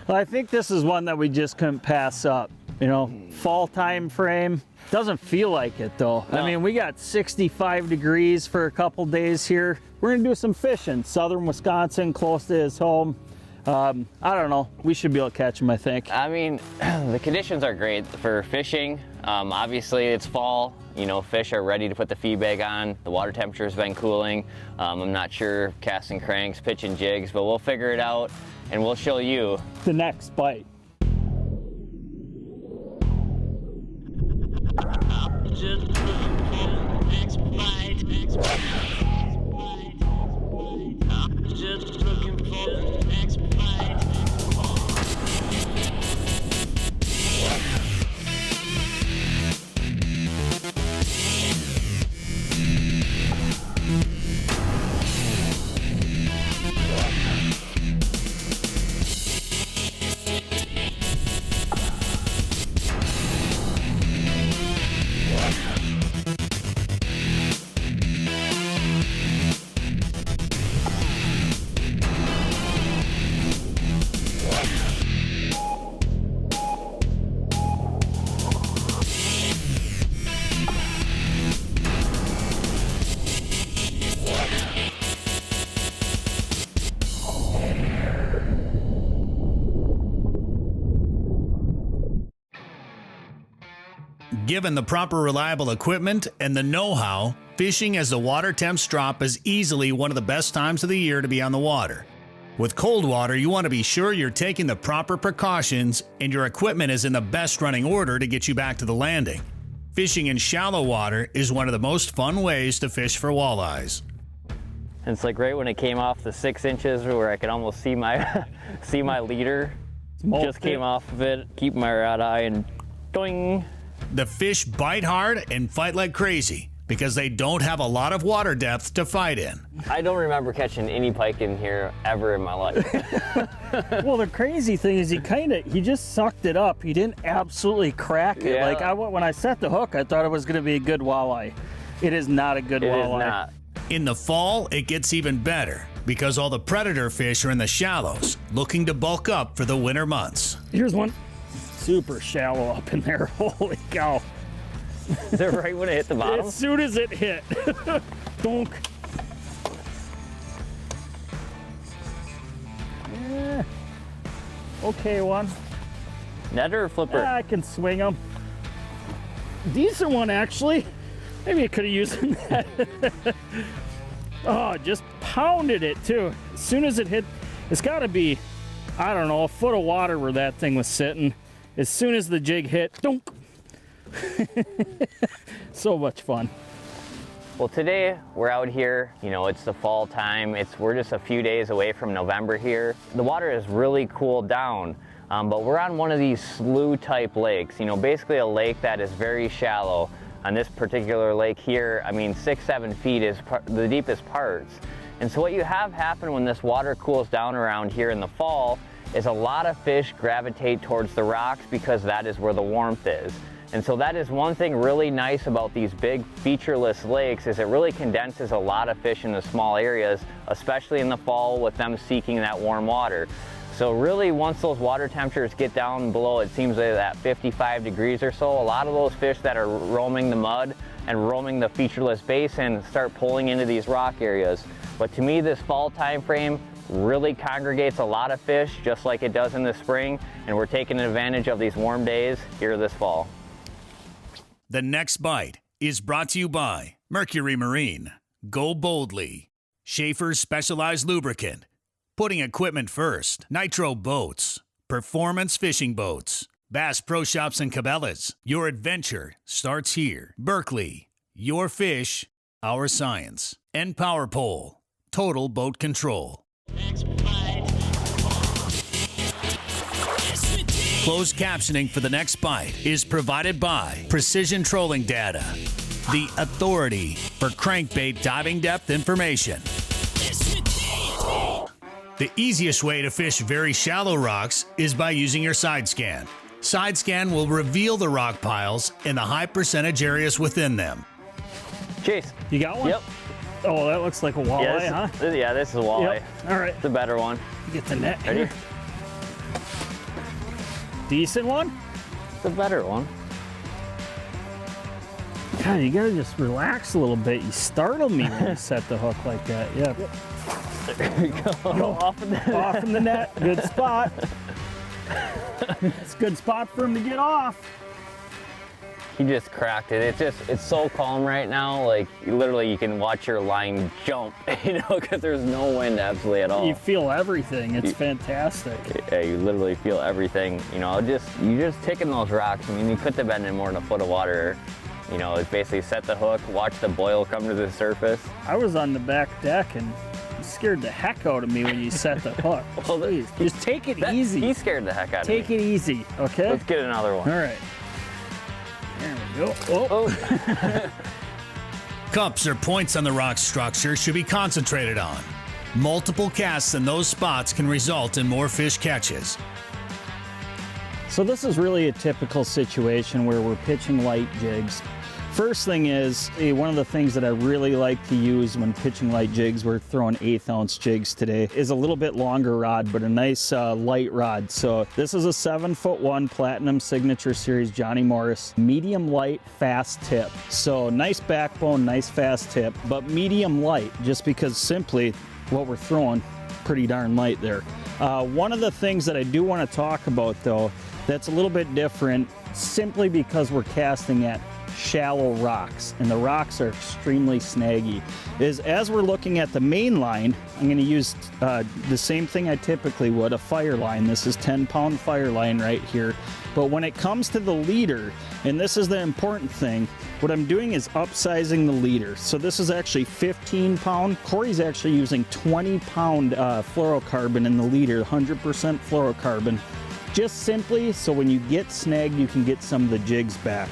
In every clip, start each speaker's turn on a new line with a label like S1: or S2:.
S1: Well, I think this is one that we just couldn't pass up. You know, fall time frame. Doesn't feel like it though. No. I mean, we got 65 degrees for a couple days here. We're gonna do some fishing. Southern Wisconsin, close to his home. I don't know. We should be able to catch him, I think.
S2: I mean, the conditions are great for fishing. Obviously, it's fall. You know, fish are ready to put the feed bag on. The water temperature has been cooling. I'm not sure casting cranks, pitching jigs, but we'll figure it out and we'll show you
S1: the next bite.
S3: Just looking for the next bite. Just looking for the next bite.
S4: Given the proper reliable equipment and the know-how, fishing as the water temps drop is easily one of the best times of the year to be on the water. With cold water, you want to be sure you're taking the proper precautions and your equipment is in the best running order to get you back to the landing. Fishing in shallow water is one of the most fun ways to fish for walleyes.
S2: It's like right when it came off the 6 inches where I could almost see my see my leader. Just came off of it, keep my rod eye and doing.
S4: The fish bite hard and fight like crazy because they don't have a lot of water depth to fight in.
S2: I don't remember catching any pike in here ever in my life.
S1: Well, the crazy thing is he just sucked it up. He didn't absolutely crack it.
S2: Yeah.
S1: Like when I set the hook, I thought it was going to be a good walleye. It is not a good walleye.
S2: It is not.
S4: In the fall, it gets even better because all the predator fish are in the shallows, looking to bulk up for the winter months.
S1: Here's one. Super shallow up in there. Holy cow.
S2: Is it right when it hit the bottom?
S1: As soon as it hit. Donk. Okay, one.
S2: Netter or flipper?
S1: I can swing them. Decent one, actually. Maybe I could have used that. Oh, just pounded it, too. As soon as it hit, it's got to be, I don't know, a foot of water where that thing was sitting. As soon as the jig hit, donk. So much fun.
S2: Well, today we're out here, you know, it's the fall time. We're just a few days away from November here. The water has really cooled down, but we're on one of these slough type lakes, you know, basically a lake that is very shallow. On this particular lake here, I mean, 6-7 feet is the deepest parts. And so what you have happen when this water cools down around here in the fall is a lot of fish gravitate towards the rocks because that is where the warmth is. And so that is one thing really nice about these big featureless lakes is it really condenses a lot of fish into small areas, especially in the fall with them seeking that warm water. So really once those water temperatures get down below, it seems like that 55 degrees or so, a lot of those fish that are roaming the mud and roaming the featureless basin start pulling into these rock areas. But to me, this fall time frame really congregates a lot of fish just like it does in the spring, and we're taking advantage of these warm days here this fall.
S4: The next bite is brought to you by Mercury Marine, Go Boldly, Schaefer's Specialized Lubricant, Putting Equipment First, Nitro Boats, Performance Fishing Boats, Bass Pro Shops and Cabela's. Your adventure starts here. Berkeley, your fish, our science. And Power Pole, Total Boat Control. Closed captioning for the next bite is provided by Precision Trolling Data, the authority for crankbait diving depth information. The easiest way to fish very shallow rocks is by using your side scan. Side scan will reveal the rock piles and the high percentage areas within them.
S2: Chase.
S1: You got one?
S2: Yep.
S1: Oh, that looks like a walleye,
S2: Yeah,
S1: huh?
S2: Yeah, this is a walleye.
S1: Yep. All right.
S2: It's a better one.
S1: Get the net
S2: Ready?
S1: here. Decent one?
S2: It's a better one.
S1: God, you gotta just relax a little bit. You startle me when you set the hook like that. Yeah.
S2: There you go. Off in the
S1: Off in the net. Good spot. It's a good spot for him to get off.
S2: He just cracked it. It's so calm right now. Like literally, you can watch your line jump, you know, because there's no wind absolutely at all.
S1: You feel everything. It's fantastic.
S2: Yeah, you literally feel everything. You know, you just taking those rocks. I mean, you couldn't have been in more than a foot of water. You know, it's basically set the hook, watch the boil come to the surface.
S1: I was on the back deck and you scared the heck out of me when you set the hook.
S2: Well,
S1: Please, just take it easy.
S2: He scared the heck out of me.
S1: Take it easy, okay?
S2: Let's get another one.
S1: All right. There we go. Oh.
S4: Cups or points on the rock structure should be concentrated on. Multiple casts in those spots can result in more fish catches.
S1: So this is really a typical situation where we're pitching light jigs. First thing is, one of the things that I really like to use when pitching light jigs, we're throwing 1/8 ounce jigs today, is a little bit longer rod, but a nice light rod. So this is a 7'1" Platinum Signature Series Johnny Morris, medium light, fast tip. So nice backbone, nice fast tip, but medium light, just because simply what we're throwing, pretty darn light there. One of the things that I do want to talk about though, that's a little bit different, simply because we're casting at shallow rocks and the rocks are extremely snaggy, is as we're looking at the main line, I'm going to use the same thing I typically would, a fire line. This is 10-pound fire line right here. But when it comes to the leader, and this is the important thing, what I'm doing is upsizing the leader. So this is actually 15-pound. Korey's actually using 20-pound fluorocarbon in the leader, 100% fluorocarbon, just simply so when you get snagged, you can get some of the jigs back.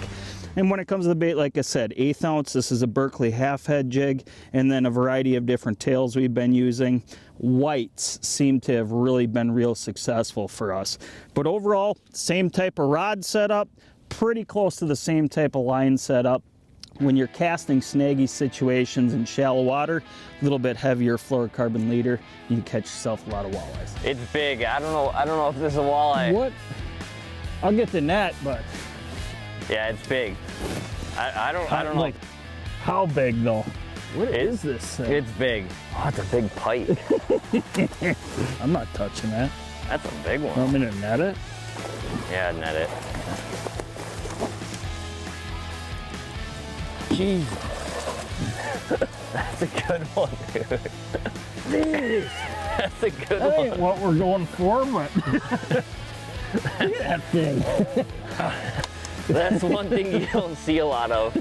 S1: And when it comes to the bait, like I said, 1/8 ounce, this is a Berkeley half head jig, and then a variety of different tails we've been using. Whites seem to have really been real successful for us. But overall, same type of rod setup, pretty close to the same type of line setup. When you're casting snaggy situations in shallow water, a little bit heavier fluorocarbon leader, you can catch yourself a lot of walleyes.
S2: It's big. I don't know if this is a walleye.
S1: What? I'll get the net, but
S2: yeah, it's big. I don't know.
S1: Like, how big though? What is this thing?
S2: It's big. Oh, it's a big pike.
S1: I'm not touching that.
S2: That's a big one.
S1: Want me to net it?
S2: Yeah, net it.
S1: Jeez.
S2: That's a good one, dude.
S1: Jeez.
S2: That's a good
S1: That
S2: one.
S1: ain't what we're going for, but look at that thing.
S2: That's one thing you don't see a lot of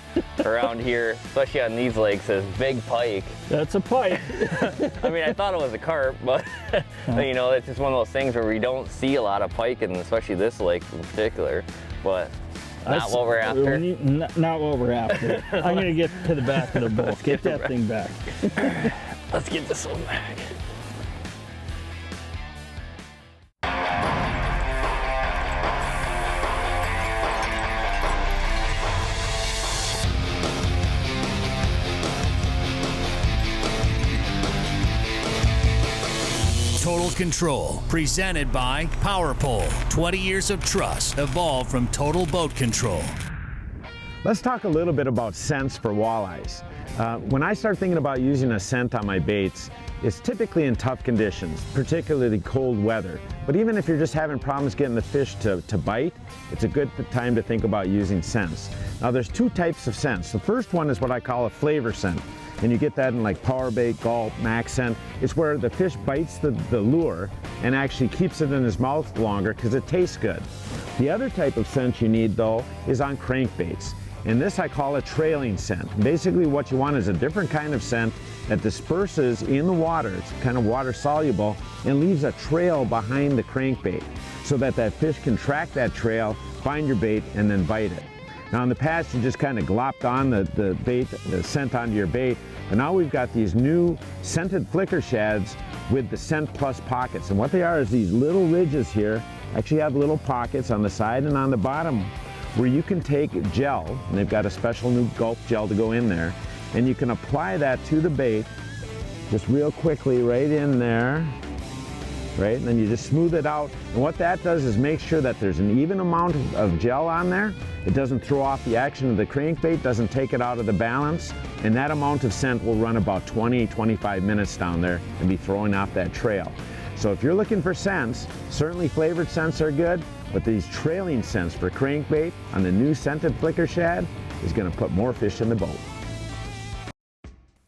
S2: around here, especially on these lakes, is big pike.
S1: That's a pike.
S2: I mean, I thought it was a carp, but you know, it's just one of those things where we don't see a lot of pike, and especially this lake in particular. But not what we're after.
S1: Not what we're after. I'm gonna get to the back of the boat. Get that thing back.
S2: Let's get this one back.
S4: Total Control, presented by Power Pole. 20 years of trust evolved from Total Boat Control.
S5: Let's talk a little bit about scents for walleyes. When I start thinking about using a scent on my baits, it's typically in tough conditions, particularly cold weather. But even if you're just having problems getting the fish to bite, it's a good time to think about using scents. Now there's two types of scents. The first one is what I call a flavor scent. And you get that in like power bait, gulp, max scent. It's where the fish bites the lure and actually keeps it in his mouth longer because it tastes good. The other type of scent you need though is on crankbaits. And this I call a trailing scent. Basically what you want is a different kind of scent that disperses in the water. It's kind of water soluble and leaves a trail behind the crankbait so that that fish can track that trail, find your bait, and then bite it. Now in the past you just kind of glopped on the bait, the scent onto your bait, but now we've got these new scented flicker shads with the Scent Plus pockets. And what they are is these little ridges here, actually have little pockets on the side and on the bottom where you can take gel, and they've got a special new gulp gel to go in there, and you can apply that to the bait just real quickly right in there. right? And then you just smooth it out. And what that does is make sure that there's an even amount of gel on there. It doesn't throw off the action of the crankbait, doesn't take it out of the balance. And that amount of scent will run about 20, 25 minutes down there and be throwing off that trail. So if you're looking for scents, certainly flavored scents are good, but these trailing scents for crankbait on the new scented flicker shad is going to put more fish in the boat.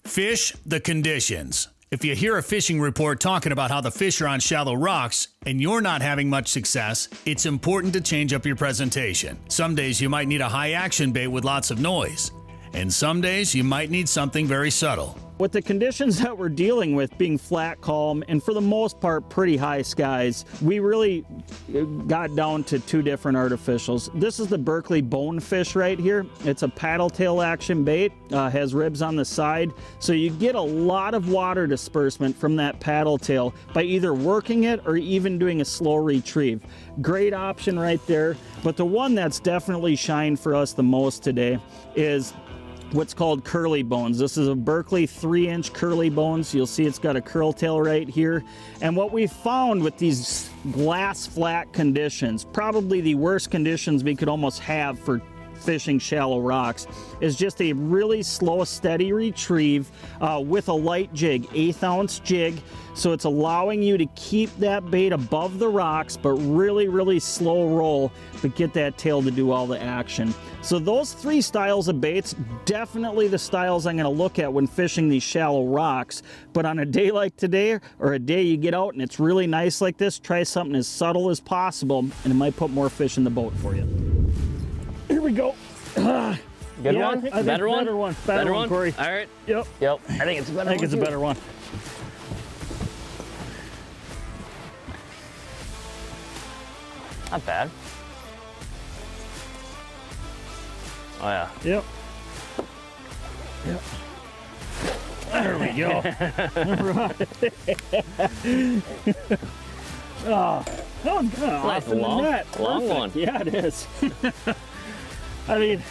S4: Fish the conditions. If you hear a fishing report talking about how the fish are on shallow rocks and you're not having much success, it's important to change up your presentation. Some days you might need a high action bait with lots of noise, and some days you might need something very subtle.
S1: With the conditions that we're dealing with being flat, calm, and for the most part pretty high skies, we really got down to two different artificials. This is the Berkeley bonefish right here. It's a paddle tail action bait, has ribs on the side, so you get a lot of water disbursement from that paddle tail by either working it or even doing a slow retrieve. Great option right there, but the one that's definitely shined for us the most today is what's called curly bones. This is a Berkeley 3-inch curly bones. You'll see it's got a curl tail right here. And what we found with these glass flat conditions, probably the worst conditions we could almost have for fishing shallow rocks, is just a really slow, steady retrieve with a light jig, 1/8 ounce jig. So it's allowing you to keep that bait above the rocks, but really, really slow roll, but get that tail to do all the action. So those three styles of baits, definitely the styles I'm gonna look at when fishing these shallow rocks. But on a day like today, or a day you get out and it's really nice like this, try something as subtle as possible, and it might put more fish in the boat for you. Here we go.
S2: Good
S1: Yeah,
S2: one?
S1: I think
S2: Better one?
S1: Better one, Corey.
S2: All right.
S1: Yep.
S2: Yep. I think it's a better
S1: I think it's a better one.
S2: Not bad. Oh, yeah.
S1: Yep. Yep. There we go. Oh, that one's kind of
S2: Nice
S1: off in the
S2: long-
S1: net.
S2: long
S1: Perfect.
S2: one.
S1: Yeah, it is. I mean,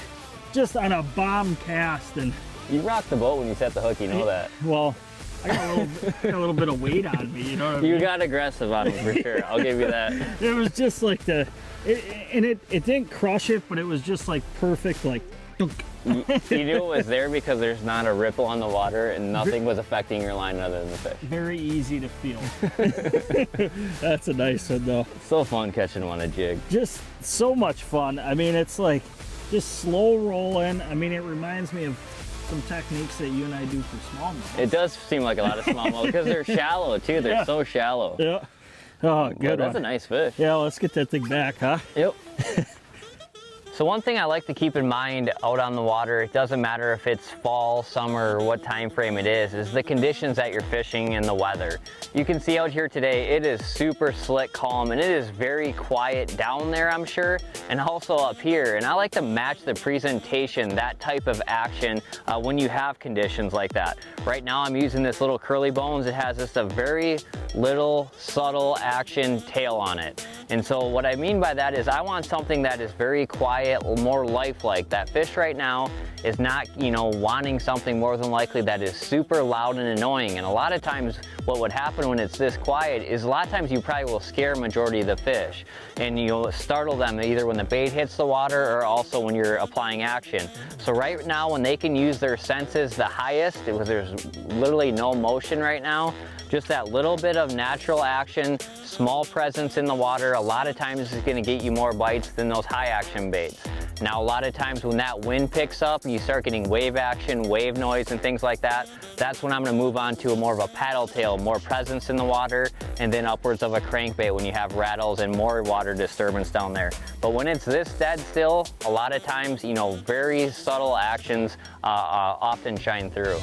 S1: just on a bomb cast, and
S2: You rock the boat when you set the hook, you know that.
S1: well, I got a little bit of weight on me. You know what I mean?
S2: You got aggressive on him for sure. I'll give you that.
S1: It was just like it didn't crush it, but it was just like perfect, like.
S2: You knew it was there because there's not a ripple on the water and nothing was affecting your line other than the fish.
S1: Very easy to feel. That's a nice one though.
S2: So fun catching one a jig.
S1: Just so much fun. I mean, it's like just slow rolling. I mean, it reminds me of some techniques that you and I do for smallmouth.
S2: It does seem like a lot of smallmouth because they're shallow too. They're
S1: Yeah.
S2: so shallow.
S1: Yeah. Oh, good
S2: Well, that's
S1: one.
S2: a nice fish.
S1: Yeah, let's get that thing back, huh?
S2: Yep. So one thing I like to keep in mind out on the water, it doesn't matter if it's fall, summer, or what time frame it is the conditions that you're fishing and the weather. You can see out here today, it is super slick, calm, and it is very quiet down there, I'm sure, and also up here. And I like to match the presentation, that type of action, when you have conditions like that. Right now I'm using this little curly bones. It has just a very little subtle action tail on it. And so what I mean by that is I want something that is very quiet, more lifelike. That fish right now is not, wanting something more than likely that is super loud and annoying. And a lot of times what would happen when it's this quiet is a lot of times you probably will scare majority of the fish and you'll startle them either when the bait hits the water or also when you're applying action. So right now when they can use their senses the highest, because there's literally no motion right now, just that little bit of natural action, small presence in the water, a lot of times is going to get you more bites than those high action baits. Now a lot of times when that wind picks up and you start getting wave action, wave noise and things like that, that's when I'm going to move on to more of a paddle tail, more presence in the water, and then upwards of a crankbait when you have rattles and more water disturbance down there. But when it's this dead still, a lot of times, very subtle actions often shine through.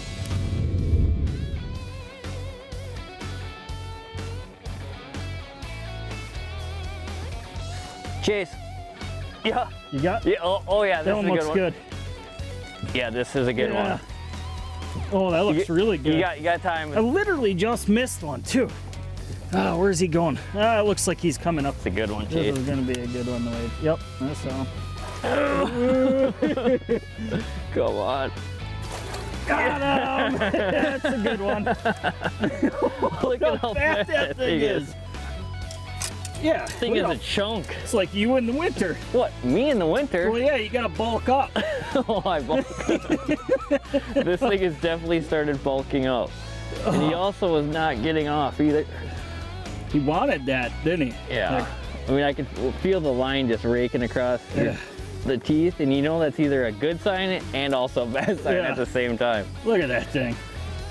S2: Chase. Yeah.
S1: You got?
S2: Yeah. Oh yeah. This
S1: That
S2: is
S1: one
S2: a good
S1: looks
S2: one.
S1: good.
S2: Yeah, this is a good
S1: Yeah.
S2: one.
S1: Oh, that looks really good.
S2: You got time.
S1: I literally just missed one too. Oh, where's he going? It looks like he's coming up.
S2: It's a good one,
S1: This
S2: Chase.
S1: is gonna be a good one, Wade. Yep, that's all.
S2: Come on.
S1: Got him! That's a good one.
S2: Look
S1: How
S2: at how
S1: fat that thing is. Yeah.
S2: Thing is a chunk.
S1: It's like you in the winter.
S2: What, me in the winter?
S1: Well, yeah, you gotta bulk up.
S2: Oh, I bulk. This thing has definitely started bulking up. And he also was not getting off either.
S1: He wanted that, didn't he?
S2: Yeah.
S1: Like,
S2: I mean, I can feel the line just raking across the teeth, and you know that's either a good sign and also a bad sign at the same time.
S1: look at that thing.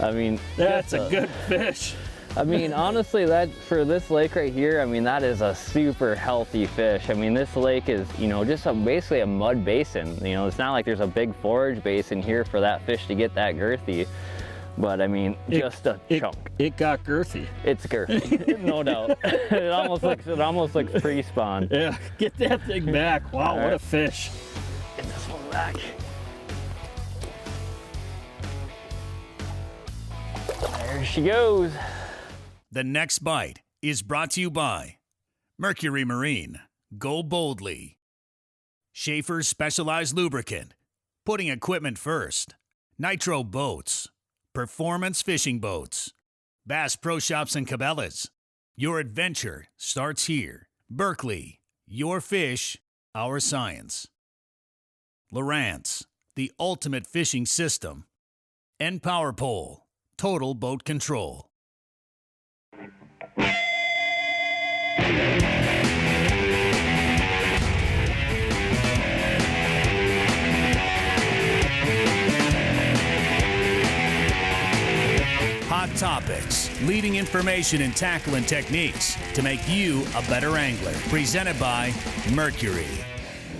S2: I mean,
S1: That's a good fish.
S2: I mean, honestly, that for this lake right here, I mean, that is a super healthy fish. I mean, this lake is, you know, just basically a mud basin. You know, it's not like there's a big forage basin here for that fish to get that girthy. But I mean, just a chunk.
S1: It got girthy.
S2: It's girthy, no doubt. It almost looks pre-spawn.
S1: Yeah, get that thing back. Wow, what a fish.
S2: Get this one back. There she goes.
S4: The next bite is brought to you by Mercury Marine. Go boldly. Schaefer's Specialized Lubricant. Putting equipment first. Nitro Boats. Performance Fishing Boats. Bass Pro Shops and Cabela's. Your adventure starts here. Berkeley. Your fish, our science. Lowrance. The ultimate fishing system. And Power Pole. Total boat control. Hot topics, leading information and tackling techniques to make you a better angler. Presented by Mercury.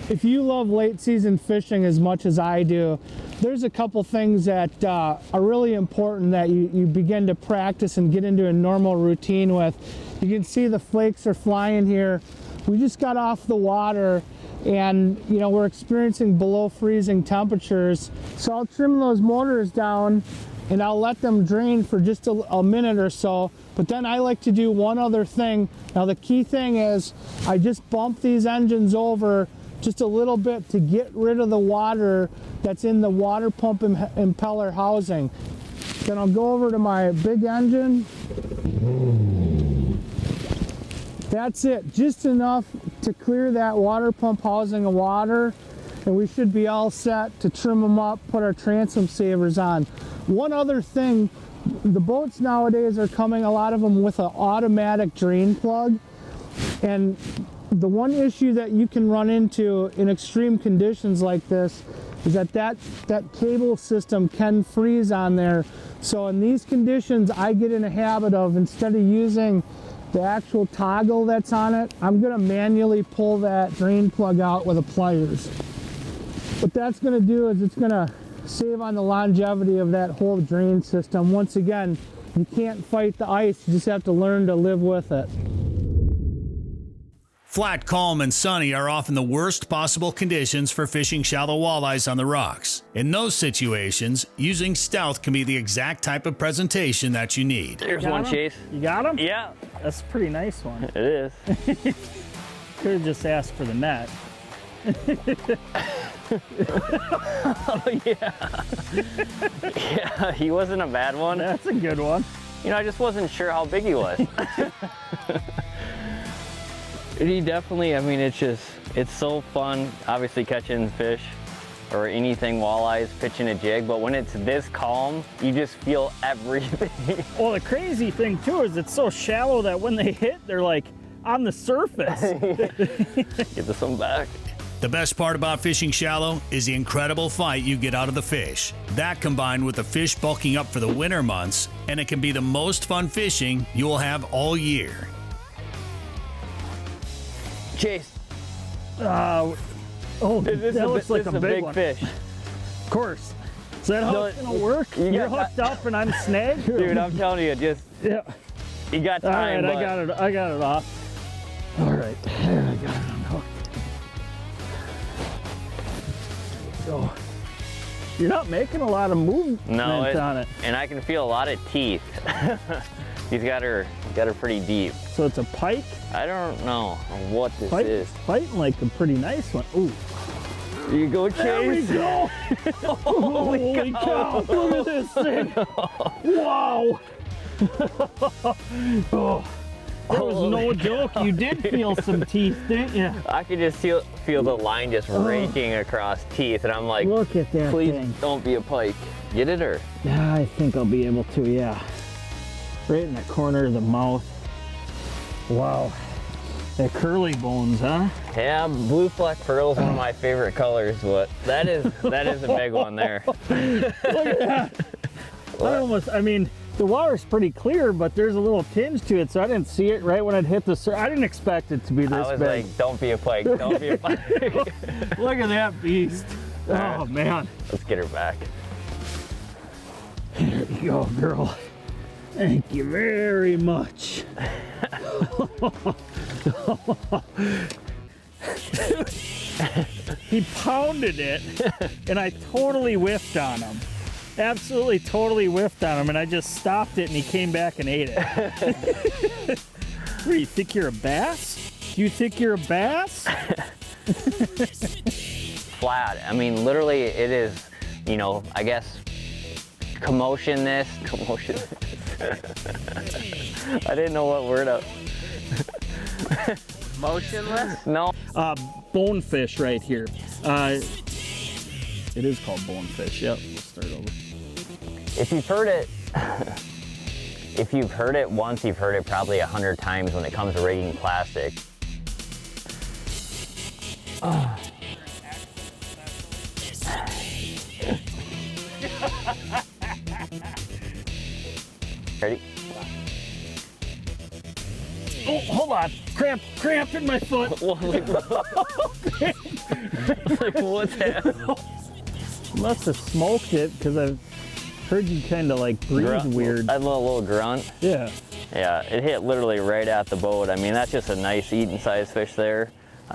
S6: If you love late season fishing as much as I do, there's a couple things that are really important that you begin to practice and get into a normal routine with. You can see the flakes are flying here. We just got off the water and you know we're experiencing below freezing temperatures. So I'll trim those motors down and I'll let them drain for just a minute or so. But then I like to do one other thing. Now the key thing is I just bump these engines over just a little bit to get rid of the water that's in the water pump impeller housing. Then I'll go over to my big engine. That's it, just enough to clear that water pump housing of water, and we should be all set to trim them up, put our transom savers on. One other thing, the boats nowadays are coming, a lot of them with an automatic drain plug, and the one issue that you can run into in extreme conditions like this is that cable system can freeze on there. So in these conditions, I get in a habit of, instead of using the actual toggle that's on it, I'm gonna manually pull that drain plug out with the pliers. What that's gonna do is it's gonna save on the longevity of that whole drain system. Once again, you can't fight the ice, you just have to learn to live with it.
S4: Flat, calm, and sunny are often the worst possible conditions for fishing shallow walleyes on the rocks. In those situations, using Stealth can be the exact type of presentation that you need.
S2: There's one, Chase.
S1: You got him?
S2: Yeah,
S1: That's a pretty nice one.
S2: it is.
S1: Could have just asked for the net.
S2: Oh, yeah. Yeah, he wasn't a bad one.
S1: That's a good one.
S2: You know, I just wasn't sure how big he was. He definitely, I mean, it's so fun, obviously catching fish or anything, walleyes, pitching a jig, but when it's this calm, you just feel everything.
S1: Well, the crazy thing too is it's so shallow that when they hit, they're like on the surface.
S2: Get this one back.
S4: The best part about fishing shallow is the incredible fight you get out of the fish. That combined with the fish bulking up for the winter months, and it can be the most fun fishing you will have all year.
S2: Chase.
S1: Oh,
S2: This
S1: that looks like
S2: is
S1: a big one.
S2: fish.
S1: Of course. Is that how
S2: No,
S1: it's gonna work?
S2: you
S1: You're
S2: got
S1: hooked up and I'm snagged?
S2: Dude, I'm telling you, just,
S1: Yeah.
S2: you got
S1: All
S2: time,
S1: right,
S2: but
S1: I got it off. All right, there I got it unhooked. So, you're not making a lot of movement
S2: no,
S1: on it.
S2: and I can feel a lot of teeth. He's got her pretty deep.
S1: So it's a pike.
S2: I don't know what this
S1: Pike,
S2: is.
S1: fighting like a pretty nice one. Ooh,
S2: Here you go, Chase.
S1: there we go. Holy cow! Look at this thing. Wow. Oh, That was no joke. You did feel some teeth, didn't you?
S2: I could just feel the line just raking across teeth, and I'm like,
S1: Look at that
S2: please
S1: thing.
S2: don't be a pike. Get it or?
S1: Yeah, I think I'll be able to, yeah. Right in the corner of the mouth. Wow. That curly bones, huh?
S2: Yeah, blue fleck pearl is one of my favorite colors, but that is a big one there.
S1: Look at that. I mean, the water's pretty clear, but there's a little tinge to it, so I didn't see it right when it hit the surface. I didn't expect it to be this
S2: I was
S1: big.
S2: like, don't be a pike, don't be a pike.
S1: Look at that beast. Oh, man.
S2: Let's get her back.
S1: There you go, girl. Thank you very much. He pounded it, and I totally whiffed on him. Absolutely totally whiffed on him, and I just stopped it, and he came back and ate it. What, do you think you're a bass? Do you think you're a bass?
S2: Flat. I mean, literally, it is, you know, I guess, commotionless. I didn't know what word up.
S7: Motionless?
S2: No.
S1: Bonefish right here. It is called bonefish. Yep. We'll start over.
S2: If you've heard it, if you've heard it once, you've heard it probably 100 times when it comes to rigging plastic. Ready?
S1: Oh, hold on. Cramp in my foot.
S2: Like, what's that?
S1: Must have smoked it because I've heard you kind of like breathe weird.
S2: I had a little grunt.
S1: Yeah.
S2: Yeah, it hit literally right at the boat. I mean, that's just a nice eating size fish there.